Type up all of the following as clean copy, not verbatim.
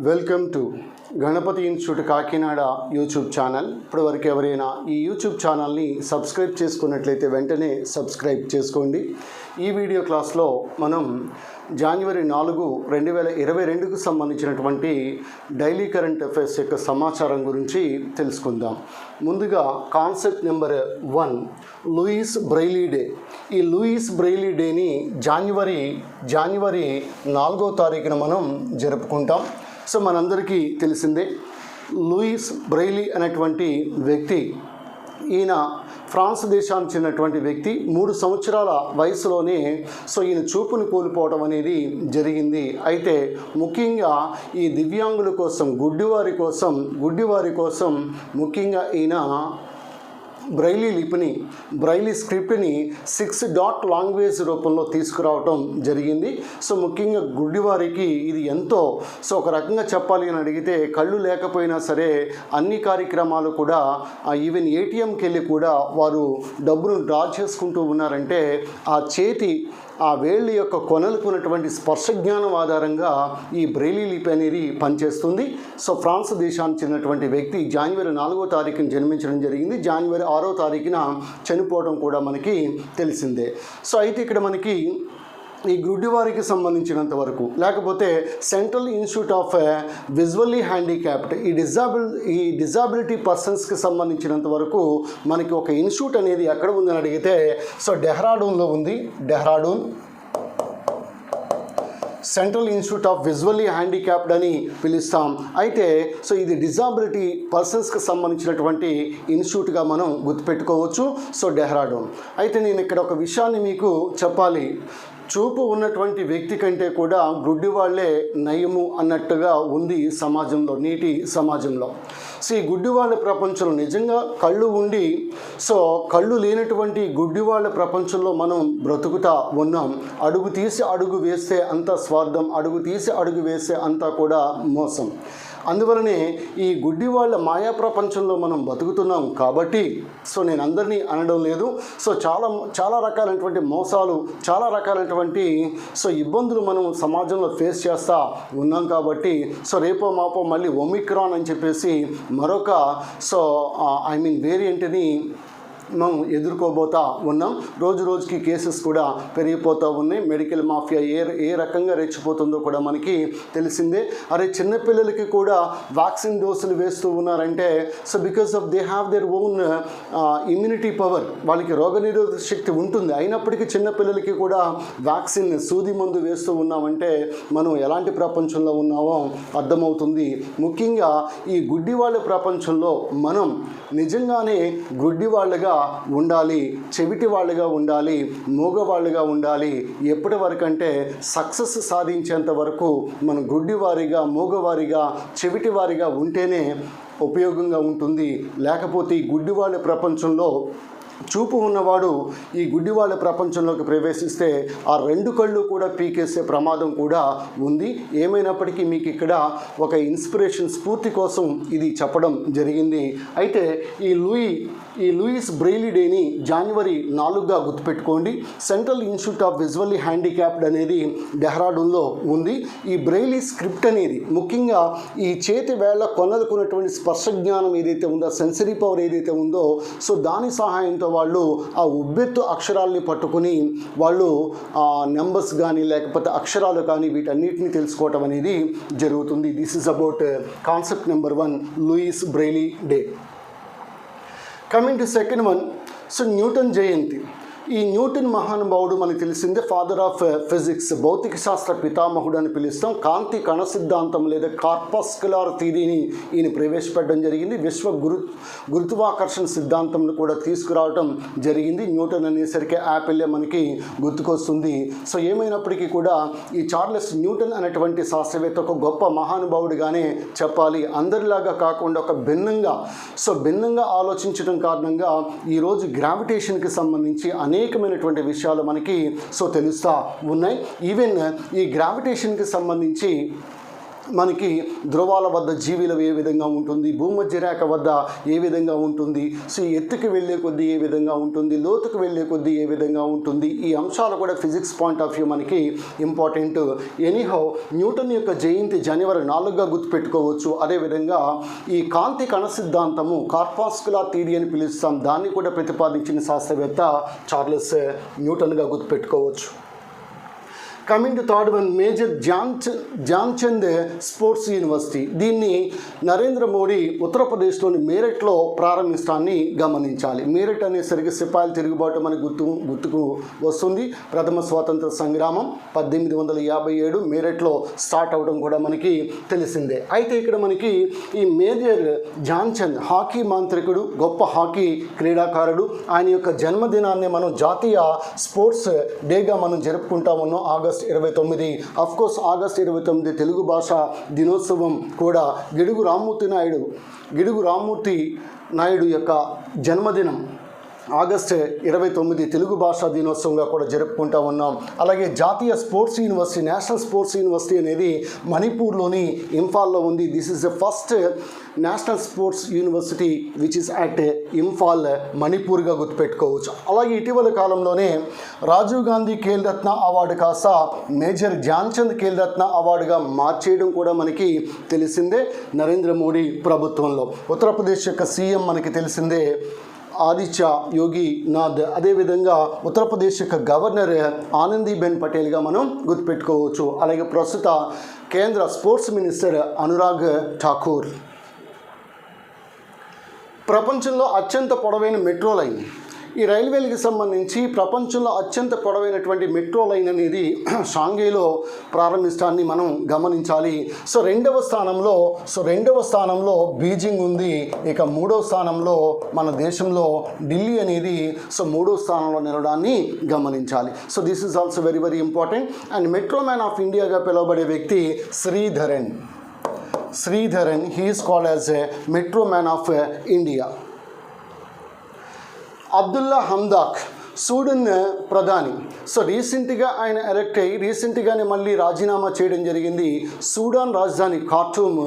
Welcome to Ganapathi institute Kakinada YouTube channel. ఇప్పటివరకు ఎవరైనా ఈ యూట్యూబ్ ఛానల్ని సబ్స్క్రైబ్ చేసుకున్నట్లయితే వెంటనే సబ్స్క్రైబ్ చేసుకోండి. ఈ వీడియో క్లాస్లో మనం జనవరి 4, 2022కు సంబంధించినటువంటి డైలీ కరెంట్ అఫైర్స్ యొక్క సమాచారం గురించి తెలుసుకుందాం. ముందుగా concept number 1, Louis Braille day. ఈ లూయిస్ బ్రెయిలీ డేని జనవరి 4వ తారీఖున మనం జరుపుకుంటాం. సో మనందరికీ తెలిసిందే, లూయిస్ బ్రెయిలీ అనేటువంటి వ్యక్తి, ఈయన ఫ్రాన్స్ దేశానికి చెందినటువంటి వ్యక్తి. 3 సంవత్సరాల వయసులోనే ఈయన చూపుని కోల్పోవడం అనేది జరిగింది. అయితే ముఖ్యంగా ఈ దివ్యాంగుల కోసం, గుడ్డివారి కోసం ముఖ్యంగా ఈయన బ్రెయిలీ లిపిని, బ్రెయిలీ స్క్రిప్ట్ని 6 డాట్ లాంగ్వేజ్ రూపంలో తీసుకురావటం జరిగింది. ముఖ్యంగా గుడ్డివారికి ఇది ఎంతో ఒక రకంగా చెప్పాలి అని అడిగితే, కళ్ళు లేకపోయినా సరే అన్ని కార్యక్రమాలు కూడా, ఈవెన్ ఏటీఎంకి వెళ్ళి కూడా వారు డబ్బును డ్రా చేసుకుంటూ ఉన్నారంటే ఆ వేళ్ళ యొక్క కొనలకు ఉన్నటువంటి స్పర్శ జ్ఞానం ఆధారంగా ఈ బ్రెయిలీ లిపి అనేది పనిచేస్తుంది. ఫ్రాన్స్ దేశానికి చెందినటువంటి వ్యక్తి జనవరి 4వ తారీఖున జన్మించడం జరిగింది. జనవరి 6వ తారీఖున చనిపోవడం కూడా మనకి తెలిసిందే. అయితే ఇక్కడ మనకి ఈ గుడ్డివారికి సంబంధించినంత వరకు, లేకపోతే central institute of visually handicapped ఈ డిజాబిలిటీ పర్సన్స్కి సంబంధించినంత వరకు మనకి ఒక ఇన్స్టిట్యూట్ అనేది ఎక్కడ ఉందని అడిగితే డెహ్రాడూన్లో ఉంది. Dehradun central institute of visually handicapped అని పిలుస్తాం. అయితే ఇది డిజాబిలిటీ పర్సన్స్కి సంబంధించినటువంటి ఇన్స్టిట్యూట్గా మనం గుర్తుపెట్టుకోవచ్చు. డెహ్రాడూన్. అయితే నేను ఇక్కడ ఒక విషయాన్ని మీకు చెప్పాలి. చూపు ఉన్నటువంటి వ్యక్తి కంటే కూడా గుడ్డి వాళ్ళే నయము అన్నట్టుగా ఉంది సమాజంలో, నేటి సమాజంలో. ఈ గుడ్డివాళ్ళ ప్రపంచంలో నిజంగా కళ్ళు ఉండి కళ్ళు లేనటువంటి గుడ్డివాళ్ళ ప్రపంచంలో మనం బ్రతుకుతా ఉన్నాం. అడుగు తీసి అడుగు వేస్తే అంతా స్వార్థం, అడుగు తీసి అడుగు వేస్తే అంతా కూడా మోసం. అందువలనే ఈ గుడ్డివాళ్ళ మాయా ప్రపంచంలో మనం బతుకుతున్నాం కాబట్టి నేను అందరినీ అనడం లేదు. చాలా రకాలైనటువంటి మోసాలు, చాలా రకాలైనటువంటి ఇబ్బందులు మనం సమాజంలో ఫేస్ చేస్తూ ఉన్నాం కాబట్టి రేపో మాపో మళ్ళీ ఒమిక్రాన్ అని చెప్పేసి మరొక వేరియంట్ని మనం ఎదుర్కోబోతా ఉన్నాం. రోజుకి కేసెస్ కూడా పెరిగిపోతూ ఉన్నాయి. మెడికల్ మాఫియా ఏ రకంగా రెచ్చిపోతుందో కూడా మనకి తెలిసిందే. చిన్నపిల్లలకి కూడా వ్యాక్సిన్ డోసులు వేస్తూ ఉన్నారంటే because of they have their own immunity power, వాళ్ళకి రోగనిరోధక శక్తి ఉంటుంది. అయినప్పటికీ చిన్నపిల్లలకి కూడా వ్యాక్సిన్, సూది మందు వేస్తూ ఉన్నామంటే మనం ఎలాంటి ప్రపంచంలో ఉన్నామో అర్థమవుతుంది. ముఖ్యంగా ఈ గుడ్డి వాళ్ళ ప్రపంచంలో మనం నిజంగానే గుడ్డి వాళ్ళగా ఉండాలి, చెవిటి వాళ్ళుగా ఉండాలి, మూగవాళ్ళుగా ఉండాలి. ఎప్పటి వరకు అంటే సక్సెస్ సాధించేంత వరకు మనం గుడ్డివారిగా, మూగవారిగా, చెవిటి వారిగా ఉంటేనే ఉపయోగంగా ఉంటుంది. లేకపోతే ఈ గుడ్డివాళ్ళ ప్రపంచంలో చూపు ఉన్నవాడు ఈ గుడ్డివాళ్ళ ప్రపంచంలోకి ప్రవేశిస్తే ఆ 2 కళ్ళు కూడా పీకేసే ప్రమాదం కూడా ఉంది. ఏమైనప్పటికీ మీకు ఇక్కడ ఒక ఇన్స్పిరేషన్, స్ఫూర్తి కోసం ఇది చెప్పడం జరిగింది. అయితే ఈ లూయిస్ బ్రెయిలీ డేని జనవరి 4గా గుర్తుపెట్టుకోండి. Central institute of visually handicapped అనేది డెహ్రాడూన్లో ఉంది. ఈ బ్రెయిలీ స్క్రిప్ట్ అనేది ముఖ్యంగా ఈ చేతి వేళ్ల కొనలుకున్నటువంటి స్పర్శ జ్ఞానం ఏదైతే ఉందో, సెన్సరీ పవర్ ఏదైతే ఉందో దాని సహాయంతో వాళ్ళు ఆ ఉబ్బెత్తు అక్షరాలని పట్టుకుని వాళ్ళు నెంబర్స్ కానీ లేకపోతే అక్షరాలు కానీ వీటన్నిటిని తెలుసుకోవటం అనేది జరుగుతుంది. This is about concept number 1, Louis Braille day. Coming to second one, Newton జయంతి. ఈ న్యూటన్ మహానుభావుడు మనకు తెలిసిందే, ఫాదర్ ఆఫ్ ఫిజిక్స్, భౌతిక శాస్త్ర పితామహుడు అని పిలుస్తాం. కాంతి కణ సిద్ధాంతం లేదా కార్పస్కులార్ థియరీని ఈయన ప్రవేశపెట్టడం జరిగింది. గురుత్వాకర్షణ సిద్ధాంతంను కూడా తీసుకురావడం జరిగింది. న్యూటన్ అనేసరికి యాపిల్లే మనకి గుర్తుకొస్తుంది. ఏమైనప్పటికీ కూడా ఈ చార్లెస్ న్యూటన్ అనేటువంటి శాస్త్రవేత్త ఒక గొప్ప మహానుభావుడిగానే చెప్పాలి. అందరిలాగా కాకుండా ఒక భిన్నంగా ఆలోచించడం కారణంగా ఈరోజు గ్రావిటేషన్కి సంబంధించి అనేకమైనటువంటి విషయాలు మనకి తెలుస్తూ ఉన్నాయి. ఈవెన్ ఈ గ్రావిటేషన్కి సంబంధించి మనకి ధ్రువాల వద్ద జీవిలం ఏ విధంగా ఉంటుంది, భూమధ్య రేఖ వద్ద ఏ విధంగా ఉంటుంది, సో ఎత్తుకు వెళ్ళే కొద్దీ ఏ విధంగా ఉంటుంది, లోతుకు వెళ్ళే కొద్దీ ఏ విధంగా ఉంటుంది, ఈ అంశాలు కూడా ఫిజిక్స్ పాయింట్ ఆఫ్ వ్యూ మనకి ఇంపార్టెంట్. ఎనీహౌ న్యూటన్ యొక్క జయంతి జనవరి 4గా గుర్తుపెట్టుకోవచ్చు. అదేవిధంగా ఈ కాంతి కణ సిద్ధాంతము కార్పాస్కులార్ థియరీ అని పిలుస్తాం, దాన్ని కూడా ప్రతిపాదించిన శాస్త్రవేత్త చార్లెస్ న్యూటన్గా గుర్తుపెట్టుకోవచ్చు. Coming to third one, major Dhyan Chand sports university. దీన్ని నరేంద్ర మోడీ ఉత్తరప్రదేశ్లోని మీరట్లో ప్రారంభించడాన్ని గమనించాలి. మీరట్ అనేసరికి సిపాయిల తిరుగుబాటు మనకు గుర్తుకు వస్తుంది. ప్రథమ స్వాతంత్ర సంగ్రామం 1857 మీరట్లో స్టార్ట్ అవడం కూడా మనకి తెలిసిందే. అయితే ఇక్కడ మనకి ఈ మేజర్ ధ్యాన్చంద్ హాకీ మాంత్రికుడు, గొప్ప హాకీ క్రీడాకారుడు. ఆయన యొక్క జన్మదినాన్ని మనం జాతీయ స్పోర్ట్స్ డేగా మనం జరుపుకుంటా ఉన్నాం ఆగస్టు 29. అఫ్కోర్స్ ఆగస్టు 29 తెలుగు భాష దినోత్సవం కూడా గిడుగు రామ్మూర్తి నాయుడు యొక్క జన్మదినం ఆగస్టు 29 తెలుగు భాషా దినోత్సవంగా కూడా జరుపుకుంటూ ఉన్నాం. అలాగే జాతీయ sports university, national sports university అనేది మణిపూర్లోని ఇంఫాల్లో ఉంది. This is the first national sports university which is at Imphal, మణిపూర్గా గుర్తుపెట్టుకోవచ్చు. అలాగే ఇటీవల కాలంలోనే రాజీవ్ గాంధీ ఖేల్ రత్న అవార్డు కాస్త మేజర్ ధ్యాన్చంద్ ఖేల్ రత్న అవార్డుగా మార్చేయడం కూడా మనకి తెలిసిందే నరేంద్ర మోడీ ప్రభుత్వంలో. ఉత్తరప్రదేశ్ యొక్క సీఎం మనకి తెలిసిందే ఆదిత్య యోగి నాథ్. అదేవిధంగా ఉత్తరప్రదేశ్ యొక్క గవర్నర్ ఆనందీబెన్ పటేల్గా మనం గుర్తుపెట్టుకోవచ్చు. అలాగే ప్రస్తుత కేంద్ర స్పోర్ట్స్ మినిస్టర్ అనురాగ్ ఠాకూర్. ప్రపంచంలో అత్యంత పొడవైన మెట్రో లైన్, ఈ రైల్వేలకు సంబంధించి ప్రపంచంలో అత్యంత పొడవైనటువంటి మెట్రో లైన్ అనేది షాంఘైలో ప్రారంభించడాన్ని మనం గమనించాలి. సో రెండవ స్థానంలో బీజింగ్ ఉంది. ఇక మూడవ స్థానంలో మన దేశంలో ఢిల్లీ అనేది మూడో స్థానంలో నిలవడాన్ని గమనించాలి. So this is also very very important. And metro man of ఇండియాగా పిలువబడే వ్యక్తి Sreedharan, he is called as a metro man of India. Abdullah Hamdok Sudan ప్రధాని. సో రీసెంట్గా ఆయన ఎలక్ట్ అయ్యి రీసెంట్గానే మళ్ళీ రాజీనామా చేయడం జరిగింది. సూడాన్ రాజధాని ఖార్టూమ్,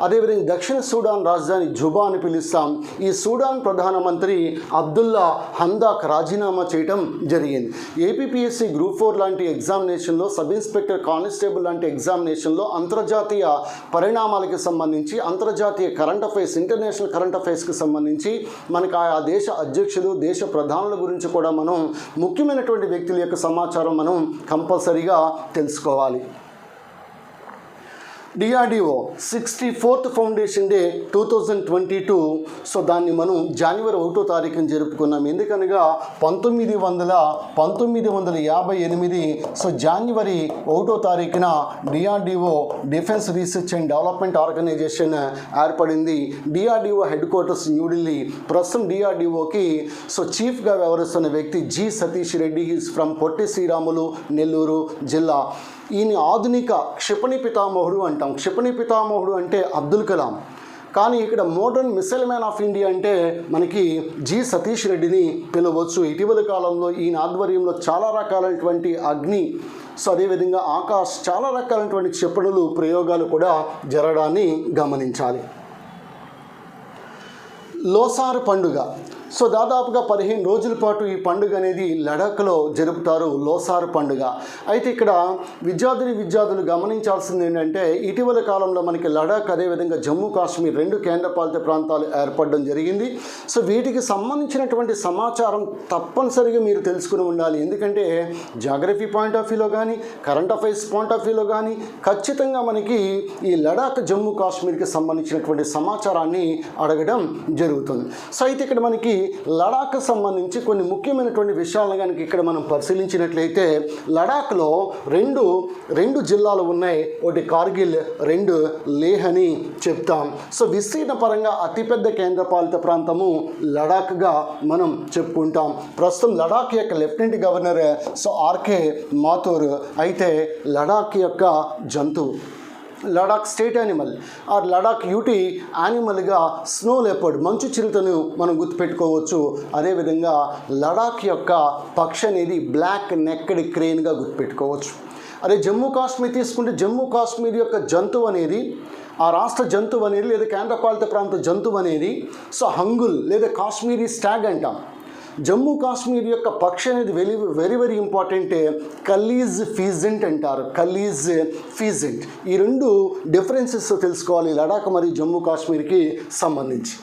అదేవిధంగా దక్షిణ సూడాన్ రాజధాని జుబా అని పిలుస్తాం. ఈ సూడాన్ ప్రధానమంత్రి అబ్దుల్లా హమ్దాక్ రాజీనామా చేయడం జరిగింది. ఏపీపీఎస్సీ గ్రూప్ 4 లాంటి ఎగ్జామినేషన్లో, సబ్ ఇన్స్పెక్టర్ కానిస్టేబుల్ లాంటి ఎగ్జామినేషన్లో అంతర్జాతీయ పరిణామాలకి సంబంధించి, అంతర్జాతీయ కరెంట్ అఫైర్స్, ఇంటర్నేషనల్ కరెంట్ అఫైర్స్కి సంబంధించి మనకు ఆ దేశ అధ్యక్షులు, దేశ ప్రధానుల గురించి కూడా మనం ముఖ్యమైనటువంటి వ్యక్తుల యొక్క సమాచారం మనం కంపల్సరీగా తెలుసుకోవాలి. DRDO 64th foundation day 2022. So దాన్ని మనం జనవరి 1వ తారీఖున జరుపుకున్నాం. ఎందుకనగా 1958 సో జనవరి 1వ తారీఖున DRDO defence research and development organisation ఏర్పడింది. DRDO headquarters New Delhi. ప్రస్తుతం డిఆర్డిఓకి చీఫ్గా వ్యవహరిస్తున్న వ్యక్తి జి సతీష్ రెడ్డి. ఈజ్ ఫ్రమ్ పొట్టి శ్రీరాములు, నెల్లూరు జిల్లా. ఈయన ఆధునిక క్షిపణి పితామహుడు అంటాం. క్షిపణి పితామహుడు అంటే అబ్దుల్ కలాం, కానీ ఇక్కడ modern missile man of India అంటే మనకి జి సతీష్ రెడ్డిని పిలవచ్చు. ఇటీవల కాలంలో ఈయన ఆధ్వర్యంలో చాలా రకాలైనటువంటి అగ్ని, అదేవిధంగా ఆకాశ్, చాలా రకాలైనటువంటి క్షిపణులు ప్రయోగాలు కూడా జరగడాన్ని గమనించాలి. లోసార్ పండుగ. దాదాపుగా 15 రోజుల పాటు ఈ పండుగ అనేది లడాఖ్లో జరుపుతారు, లోసార్ పండుగ. అయితే ఇక్కడ విద్యార్థులు గమనించాల్సింది ఏంటంటే ఇటీవల కాలంలో మనకి లడాఖ్, అదేవిధంగా జమ్మూ కాశ్మీర్ 2 కేంద్రపాలిత ప్రాంతాలు ఏర్పడడం జరిగింది. వీటికి సంబంధించినటువంటి సమాచారం తప్పనిసరిగా మీరు తెలుసుకుని ఉండాలి. ఎందుకంటే జాగ్రఫీ పాయింట్ ఆఫ్ వ్యూలో కానీ, కరెంట్ అఫైర్స్ పాయింట్ ఆఫ్ వ్యూలో కానీ ఖచ్చితంగా మనకి ఈ లడాఖ్, జమ్మూ కాశ్మీర్కి సంబంధించినటువంటి సమాచారాన్ని అడగడం జరుగుతుంది. అయితే ఇక్కడ మనకి లడాఖ్కు సంబంధించి కొన్ని ముఖ్యమైనటువంటి విషయాలను కనుక ఇక్కడ మనం పరిశీలించినట్లయితే లడాఖ్లో రెండు జిల్లాలు ఉన్నాయి. ఒకటి కార్గిల్, 2 లేహ్ అని చెప్తాం. విస్తీర్ణ పరంగా అతిపెద్ద కేంద్రపాలిత ప్రాంతము లడాఖ్గా మనం చెప్పుకుంటాం. ప్రస్తుతం లడాఖ్ యొక్క లెఫ్టినెంట్ గవర్నర్ ఆర్కే మాథూర్. అయితే లడాఖ్ యొక్క జంతువు, Ladakh state animal or Ladakh UT యానిమల్గా స్నో లెపర్డ్, మంచు చిరుతను మనం గుర్తుపెట్టుకోవచ్చు. అదేవిధంగా లడాక్ యొక్క పక్షి అనేది బ్లాక్ నెక్డ్ క్రేన్గా గుర్తుపెట్టుకోవచ్చు. అదే జమ్మూ కాశ్మీర్ తీసుకుంటే జమ్మూ కాశ్మీర్ యొక్క జంతువు అనేది, ఆ రాష్ట్ర జంతువు అనేది లేదా కేంద్రపాలిత ప్రాంత జంతువు అనేది సో హంగుల్ లేదా కాశ్మీరీ స్టాగ్ అంటాం. జమ్మూ కాశ్మీర్ యొక్క పక్షి అనేది వెరీ వెరీ ఇంపార్టెంట్, కలీజ్ ఫీజెంట్ అంటారు, కలీజ్ ఫీజెంట్. ఈ రెండు డిఫరెన్సెస్ తెలుసుకోవాలి లడాక్ మరియు జమ్మూ కాశ్మీర్కి సంబంధించి.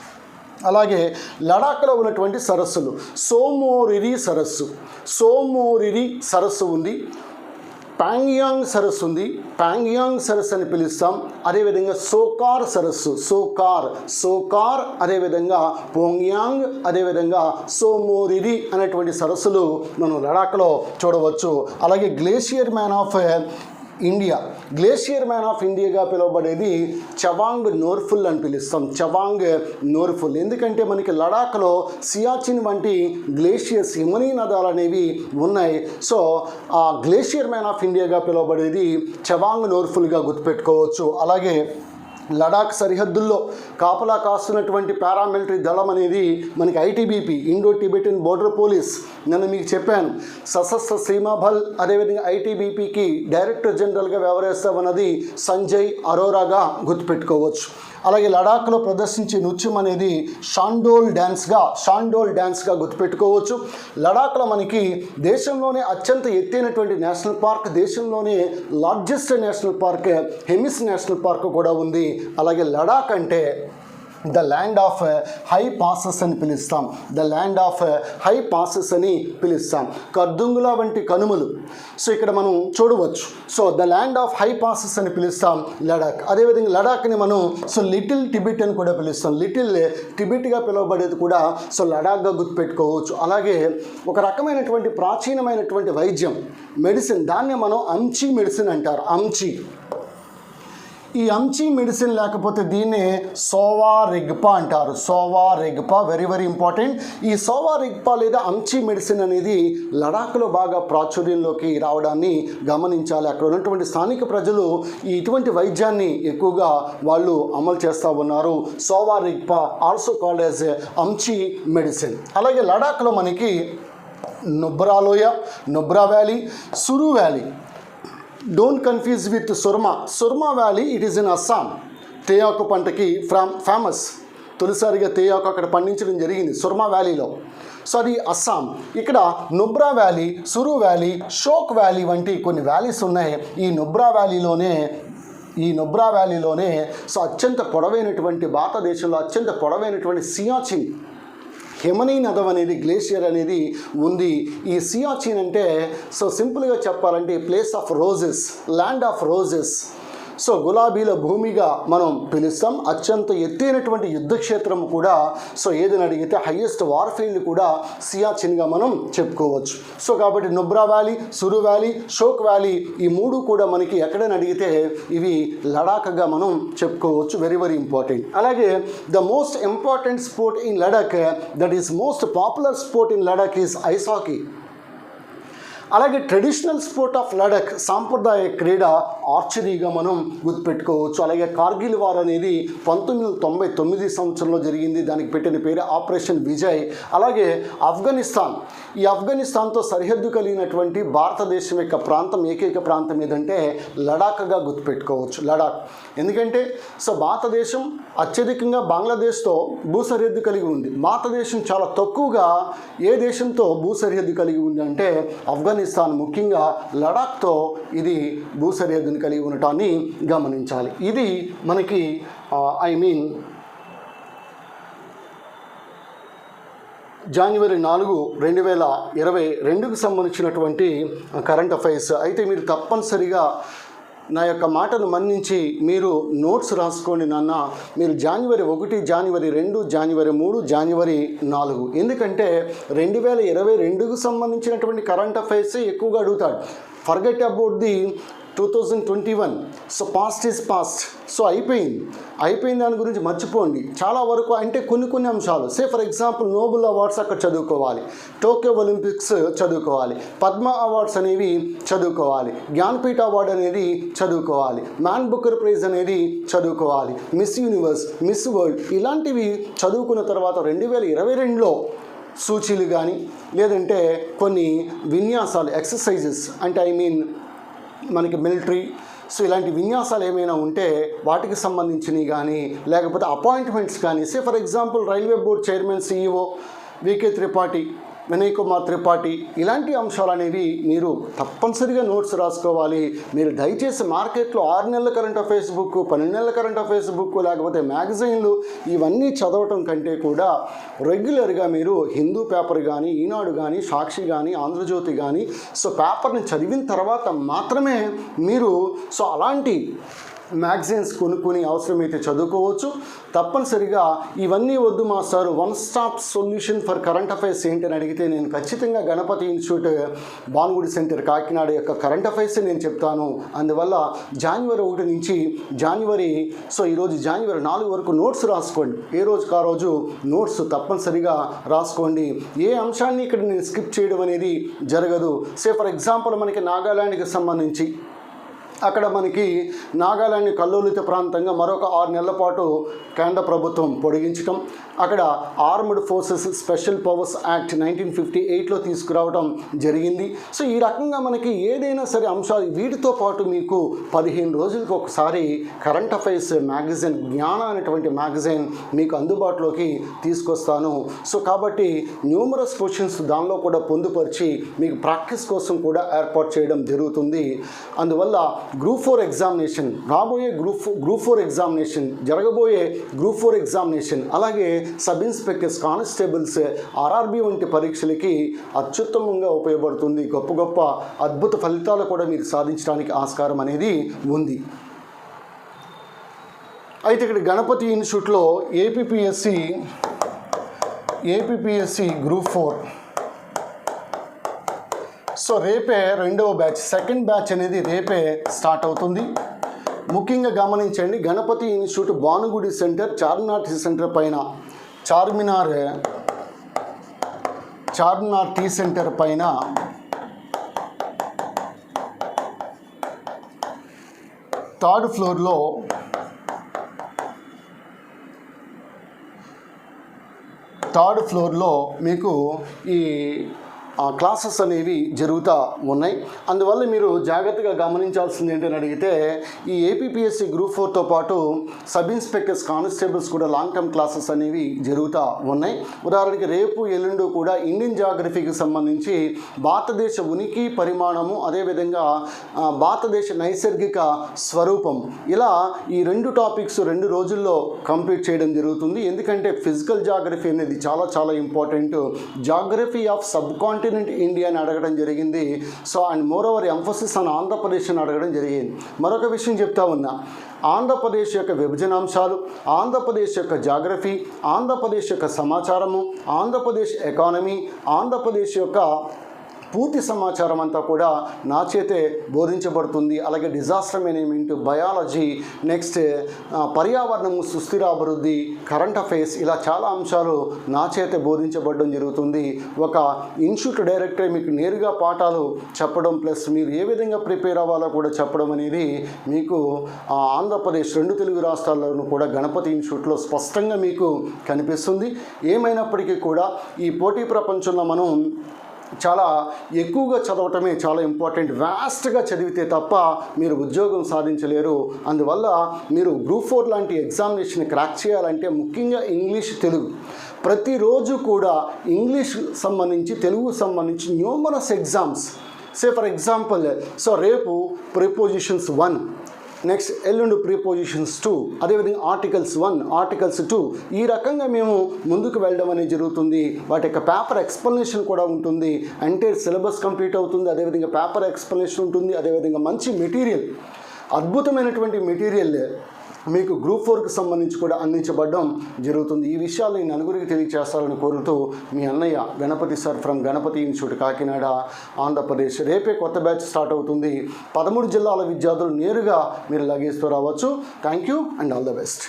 అలాగే లడాఖ్లో ఉన్నటువంటి సరస్సులు, సోమోరిరి సరస్సు ఉంది, పాంగ్యాంగ్ సరస్సు ఉంది, పాంగ్యాంగ్ సరస్సు అని పిలుస్తాం. అదేవిధంగా సోకార్ సరస్సు, సోకార్ అదేవిధంగా పోంగ్యాంగ్, అదేవిధంగా సోమోరిరి అనేటువంటి సరస్సులు మనం లడాఖ్లో చూడవచ్చు. అలాగే గ్లేషియర్ మ్యాన్ ఆఫ్ ఇండియాగా పిలువబడేది చవాంగ్ నోర్ఫుల్ అని పిలుస్తాం, చవాంగ్ నోర్ఫుల్. ఎందుకంటే మనకి లడాఖ్లో సియాచిన్ వంటి గ్లేషియర్స్, హిమనీ నదాలు అనేవి ఉన్నాయి. సో ఆ గ్లేషియర్ మ్యాన్ ఆఫ్ ఇండియాగా పిలువబడేది చవాంగ్ నోర్ఫుల్గా గుర్తుపెట్టుకోవచ్చు. అలాగే లడాక్ సరిహద్దుల్లో కాపలా కాస్తున్నటువంటి పారామిలిటరీ దళం అనేది మనకి ITBP, Indo Tibetan border police. నేను మీకు చెప్పాను సశస్త్ర సీమా బల్, అదేవిధంగా ఐటీబీపీకి డైరెక్టర్ జనరల్గా వ్యవహరిస్తామన్నది సంజయ్ అరోరాగా గుర్తుపెట్టుకోవచ్చు. అలాగే లడాఖ్లో ప్రదర్శించే నృత్యం అనేది షాండోల్ డ్యాన్స్గా గుర్తుపెట్టుకోవచ్చు. లడాఖ్లో మనకి దేశంలోనే అత్యంత ఎత్తైనటువంటి నేషనల్ పార్క్, దేశంలోనే largest national park Hemis national park కూడా ఉంది. అలాగే లడాక్ అంటే the land of high passes అని పిలుస్తాం, కర్దుంగులా వంటి కనుమలు. సో ఇక్కడ మనం చూడవచ్చు. So the land of high passes అని పిలుస్తాం లడాక్. అదేవిధంగా లడాక్ని మనం సో లిటిల్ టిబెట్ అని కూడా పిలుస్తాం, లిటిల్ టిబెట్గా పిలువబడేది కూడా సో లడాక్గా గుర్తుపెట్టుకోవచ్చు. అలాగే ఒక రకమైనటువంటి ప్రాచీనమైనటువంటి వైద్యం, మెడిసిన్, దాన్ని మనం అంచి మెడిసిన్ అంటారు. ఈ అంచి మెడిసిన్ లేకపోతే దీన్నే సోవా రిగ్పా అంటారు, వెరీ వెరీ ఇంపార్టెంట్. ఈ సోవా రిగ్పా లేదా అంచి మెడిసిన్ అనేది లడాఖ్లో బాగా ప్రాచుర్యంలోకి రావడాన్ని గమనించాలి. అక్కడ ఉన్నటువంటి స్థానిక ప్రజలు ఇటువంటి వైద్యాన్ని ఎక్కువగా వాళ్ళు అమలు చేస్తూ ఉన్నారు. Sowa Rigpa also called as Amchi medicine. అలాగే లడాఖ్లో మనకి నుబ్రా లోయ, Nubra valley, Suru valley. Don't confuse with Surma valley, it is in Assam. తేయాకు పంటకి ఫేమస్, తొలిసారిగా తేయాకు అక్కడ పండించడం జరిగింది సుర్మా వ్యాలీలో. సో అది అస్సాం. ఇక్కడ నుబ్రా వ్యాలీ, సురు వ్యాలీ, షోక్ వ్యాలీ వంటి కొన్ని వ్యాలీస్ ఉన్నాయి. ఈ నుబ్రా వ్యాలీలోనే సో అత్యంత పొడవైనటువంటి, భారతదేశంలో అత్యంత పొడవైనటువంటి సియాచిన్ హిమనీ నదం అనేది, గ్లేషియర్ అనేది ఉంది. ఈ సియాచిన్ అంటే సో సింపుల్గా చెప్పాలంటే place of roses, land of roses. So గులాబీల భూమిగా మనం పిలుస్తాం. అత్యంత ఎత్తైనటువంటి యుద్ధక్షేత్రం కూడా సో ఏదని అడిగితే హైయెస్ట్ వార్ఫీల్డ్ కూడా సియాచిన్గా మనం చెప్పుకోవచ్చు. సో కాబట్టి నుబ్రా వ్యాలీ, సురు వ్యాలీ, షోక్ వ్యాలీ ఈ మూడు కూడా మనకి ఎక్కడని అడిగితే ఇవి లడాఖ్గా మనం చెప్పుకోవచ్చు. Very very important. అలాగే the most important sport in Ladakh, that is most popular sport in Ladakh is ice hockey. అలాగే ట్రెడిషనల్ స్పోర్ట్ ఆఫ్ లడాక్, సాంప్రదాయ క్రీడ ఆర్చరీగా మనం గుర్తుపెట్టుకోవచ్చు. అలాగే కార్గిల్ వార్ అనేది 1999 సంవత్సరంలో జరిగింది, దానికి పెట్టిన పేరు ఆపరేషన్ విజయ్. అలాగే ఆఫ్ఘనిస్తాన్, ఈ ఆఫ్ఘనిస్తాన్తో సరిహద్దు కలిగినటువంటి భారతదేశం యొక్క ప్రాంతం, ఏకైక ప్రాంతం ఏదంటే లడాఖ్గా గుర్తుపెట్టుకోవచ్చు. లడాక్ ఎందుకంటే సో భారతదేశం అత్యధికంగా బంగ్లాదేశ్తో భూ సరిహద్దు కలిగి ఉంది. భారతదేశం చాలా తక్కువగా ఏ దేశంతో భూ సరిహద్దు కలిగి ఉంది అంటే ఆఫ్ఘనిస్తాన్, ముఖ్యంగా లడాఖ్తో ఇది భూ సరిహద్దుని కలిగి ఉండటాన్ని గమనించాలి. ఇది మనకి జనవరి 4, 2022కు సంబంధించినటువంటి కరెంట్ అఫైర్స్. అయితే మీరు తప్పనిసరిగా నా యొక్క మాటను మన్నించి మీరు నోట్స్ రాసుకోండి నాన్న. మీరు జనవరి 1, జనవరి 2, జనవరి 3, జనవరి 4, ఎందుకంటే 2022కు సంబంధించినటువంటి కరెంట్ అఫైర్స్ ఎక్కువగా అడుగుతాడు. Forget about the 2021. So past is past. So అయిపోయింది దాని గురించి మర్చిపోండి. చాలా వరకు అంటే కొన్ని అంశాలు, say for example Nobel awards అక్కడ చదువుకోవాలి, టోక్యో ఒలింపిక్స్ చదువుకోవాలి, పద్మ అవార్డ్స్ అనేవి చదువుకోవాలి, జ్ఞాన్పీఠ అవార్డు అనేది చదువుకోవాలి, మ్యాన్ బుకర్ ప్రైజ్ అనేది చదువుకోవాలి, మిస్ యూనివర్స్, మిస్ వరల్డ్ ఇలాంటివి చదువుకున్న తర్వాత 2022లో సూచీలు కానీ లేదంటే కొన్ని విన్యాసాలు, ఎక్సర్సైజెస్ అంటే మనకి మిలిటరీ, సో ఇలాంటి విన్యాసాలు ఏమైనా ఉంటే వాటికి సంబంధించినవి కానీ, లేకపోతే అపాయింట్మెంట్స్ కానీ, for example railway board chairman CEO V K Tripathi, Vinay Kumar Tripathi, ఇలాంటి అంశాలు అనేవి మీరు తప్పనిసరిగా నోట్స్ రాసుకోవాలి. మీరు దయచేసి మార్కెట్లో 6 నెలల కరెంట్ అఫైర్స్ బుక్, 12 నెలల కరెంట్ అఫైర్స్ బుక్, లేకపోతే మ్యాగజైన్లు ఇవన్నీ చదవటం కంటే కూడా రెగ్యులర్గా మీరు హిందూ పేపర్ కానీ, ఈనాడు కానీ, సాక్షి కానీ, ఆంధ్రజ్యోతి కానీ, సో పేపర్ని చదివిన తర్వాత మాత్రమే మీరు సో అలాంటి మ్యాగజైన్స్ కొనుక్కొని అవసరమైతే చదువుకోవచ్చు. తప్పనిసరిగా ఇవన్నీ వద్దు master, one stop solution for current affairs ఏంటని అడిగితే నేను ఖచ్చితంగా గణపతి ఇన్స్టిట్యూట్ భానుగుడి సెంటర్ కాకినాడ యొక్క కరెంట్ అఫైర్స్ నేను చెప్తాను. అందువల్ల జనవరి 1 నుంచి ఈరోజు జనవరి 4 వరకు నోట్స్ రాసుకోండి. ఏ రోజుకి ఆ రోజు నోట్స్ తప్పనిసరిగా రాసుకోండి. ఏ అంశాన్ని ఇక్కడ నేను స్కిప్ చేయడం అనేది జరగదు. ఫర్ ఎగ్జాంపుల్ మనకి నాగాలాండ్కి సంబంధించి అక్కడ మనకి నాగాలాండ్ కల్లోలిత ప్రాంతంగా మరొక 6 నెలల పాటు కేంద్ర ప్రభుత్వం పొడిగించడం, అక్కడ armed forces special powers act 1958లో తీసుకురావడం జరిగింది. సో ఈ రకంగా మనకి ఏదైనా సరే అంశాలు వీటితో పాటు మీకు 15 రోజులకు ఒకసారి కరెంట్ అఫైర్స్ మ్యాగజైన్, జ్ఞాన అనేటువంటి మ్యాగజైన్ మీకు అందుబాటులోకి తీసుకొస్తాను. సో కాబట్టి న్యూమరస్ క్వశ్చన్స్ దానిలో కూడా పొందుపరిచి మీకు ప్రాక్టీస్ కోసం కూడా ఏర్పాటు చేయడం జరుగుతుంది. అందువల్ల గ్రూప్ 4 ఎగ్జామినేషన్, రాబోయే గ్రూప్ 4 ఎగ్జామినేషన్, జరగబోయే గ్రూప్ 4 ఎగ్జామినేషన్, అలాగే సబ్ ఇన్స్పెక్టర్స్, కానిస్టేబుల్స్, RRB వంటి పరీక్షలకి అత్యుత్తమంగా ఉపయోగపడుతుంది. గొప్ప అద్భుత ఫలితాలు కూడా మీరు సాధించడానికి ఆస్కారం అనేది ఉంది. అయితే ఇక్కడ గణపతి ఇన్స్టిట్యూట్లో ఏపీపీఎస్సి గ్రూప్ 4 సో రేపే 2వ బ్యాచ్, సెకండ్ బ్యాచ్ అనేది రేపే స్టార్ట్ అవుతుంది. ముఖ్యంగా గమనించండి, Ganapathi institute Bhanugudi centre Charminar centre పైన, చార్మినార్ టీ సెంటర్ పైన థర్డ్ ఫ్లోర్లో మీకు ఈ క్లాసెస్ అనేవి జరుగుతూ ఉన్నాయి. అందువల్ల మీరు జాగ్రత్తగా గమనించాల్సింది ఏంటని అడిగితే ఈ ఏపీపీఎస్సి గ్రూప్ 4తో పాటు సబ్ ఇన్స్పెక్టర్స్, కానిస్టేబుల్స్ కూడా లాంగ్ టర్మ్ క్లాసెస్ అనేవి జరుగుతూ ఉన్నాయి. ఉదాహరణకి రేపు ఎల్లుండి కూడా ఇండియన్ జాగ్రఫీకి సంబంధించి భారతదేశ ఉనికి, పరిమాణము, అదేవిధంగా భారతదేశ నైసర్గిక స్వరూపం, ఇలా ఈ 2 టాపిక్స్ 2 రోజుల్లో కంప్లీట్ చేయడం జరుగుతుంది. ఎందుకంటే ఫిజికల్ జాగ్రఫీ అనేది చాలా important. Geography of sub continent India అని అడగడం జరిగింది. So and more over emphasis on Andhra Pradesh అని అడగడం జరిగింది. మరొక విషయం చెప్తా ఉన్నా, ఆంధ్రప్రదేశ్ యొక్క విభజనాంశాలు, ఆంధ్రప్రదేశ్ యొక్క జాగ్రఫీ, ఆంధ్రప్రదేశ్ యొక్క సమాచారము, ఆంధ్రప్రదేశ్ ఎకానమీ, ఆంధ్రప్రదేశ్ యొక్క పూర్తి సమాచారం అంతా కూడా నా చేతే బోధించబడుతుంది. అలాగే డిజాస్టర్ మేనేజ్మెంట్, బయాలజీ, నెక్స్ట్ పర్యావరణము, సుస్థిర అభివృద్ధి, కరెంట్ అఫైర్స్, ఇలా చాలా అంశాలు నా చేతే బోధించబడడం జరుగుతుంది. ఒక ఇన్స్టిట్యూట్ డైరెక్టర్ మీకు నేరుగా పాఠాలు చెప్పడం, ప్లస్ మీరు ఏ విధంగా ప్రిపేర్ అవ్వాలో కూడా చెప్పడం అనేది మీకు ఆంధ్రప్రదేశ్ 2 తెలుగు రాష్ట్రాల్లోనూ కూడా గణపతి ఇన్స్టిట్యూట్లో స్పష్టంగా మీకు కనిపిస్తుంది. ఏమైనప్పటికీ కూడా ఈ పోటీ ప్రపంచంలో మనం చాలా ఎక్కువగా చదవటమే చాలా ఇంపార్టెంట్. వాస్ట్గా చదివితే తప్ప మీరు ఉద్యోగం సాధించలేరు. అందువల్ల మీరు గ్రూప్ 4 లాంటి ఎగ్జామినేషన్ క్రాక్ చేయాలంటే ముఖ్యంగా ఇంగ్లీష్, తెలుగు, ప్రతిరోజు కూడా ఇంగ్లీష్ సంబంధించి, తెలుగు సంబంధించి న్యూమరస్ ఎగ్జామ్స్. ఫర్ ఎగ్జాంపుల్, రేపు ప్రిపోజిషన్స్ 1, నెక్స్ట్ ఎల్లుండి ప్రిపోజిషన్స్ 2, అదేవిధంగా ఆర్టికల్స్ 1, ఆర్టికల్స్ 2, ఈ రకంగా మేము ముందుకు వెళ్ళడం అనేది జరుగుతుంది. వాటి యొక్క పేపర్ ఎక్స్ప్లెనేషన్ కూడా ఉంటుంది. అంటే సిలబస్ కంప్లీట్ అవుతుంది, అదేవిధంగా పేపర్ ఎక్స్ప్లెనేషన్ ఉంటుంది, అదేవిధంగా మంచి మెటీరియల్, అద్భుతమైనటువంటి మెటీరియల్ మీకు గ్రూప్ 4కి సంబంధించి కూడా అందించబడడం జరుగుతుంది. ఈ విషయాలు నేను నలుగురికి తెలియజేస్తారని కోరుతూ మీ అన్నయ్య Ganapati sir from Ganapati institute Kakinada, Andhra Pradesh. రేపే కొత్త బ్యాచ్ స్టార్ట్ అవుతుంది. 13 జిల్లాల విద్యార్థులు నేరుగా మీరు లగేజ్తో రావచ్చు. Thank you and all the best.